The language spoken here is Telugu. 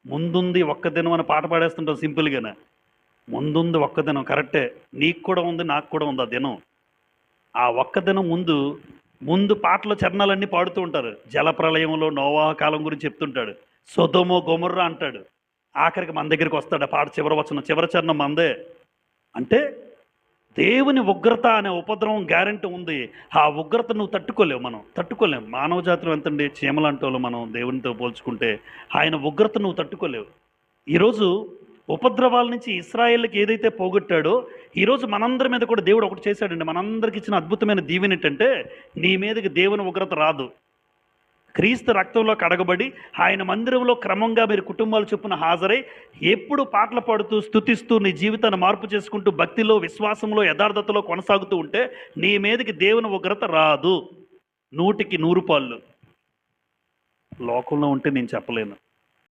ముందుంది ఒక్క దినం అని పాట పాడేస్తుంటాం సింపుల్‌గానే. ముందుంది ఒక్క దినం కరెక్టే. నీకు కూడా ఉంది, నాకు కూడా ఉంది ఆ దినం. ఆ ఒక్క దినం ముందు పాటలో చరణాలన్నీ పాడుతూ ఉంటారు. జలప్రళయంలో నోవహు కాలం గురించి చెప్తుంటాడు. సొదొమ, గొమొర్రా అంటాడు. ఆఖరికి మన దగ్గరికొస్తాడు. ఆ పాట చివరి వచనం, చివరి చరణం మనదే. అంటే దేవుని ఉగ్రత అనే ఉపద్రవం గ్యారంటీ ఉంది. ఆ ఉగ్రత నువ్వు తట్టుకోలేవు మనం. తట్టుకోలేం. మానవ జాతిలో ఎంతండి చీమలాంటోళ్ళం మనం దేవునితో పోల్చుకుంటే. ఆయన ఉగ్రత నువ్వు తట్టుకోలేవు. ఈరోజు ఉపద్రవాల నుంచి ఇశ్రాయేలుకి ఏదైతే పోగొట్టాడో, ఈరోజు మనందరి మీద కూడా దేవుడు ఒకటి చేశాడండి. మనందరికి ఇచ్చిన అద్భుతమైన దీవెన ఏంటంటే, నీ మీదకి దేవుని ఉగ్రత రాదు. క్రీస్తు రక్తంలో కడగబడి ఆయన మందిరంలో క్రమంగా మీరు కుటుంబాలు చొప్పున హాజరై ఎప్పుడు పాటలు పాడుతూ స్తుతిస్తూ నీ జీవితాన్ని మార్పు చేసుకుంటూ భక్తిలో, విశ్వాసంలో, యథార్థతలో కొనసాగుతూ ఉంటే నీ మీదకి దేవుని ఉగ్రత రాదు. 100కి 100 పాళ్ళు. లోకంలో ఉంటే నేను చెప్పలేను.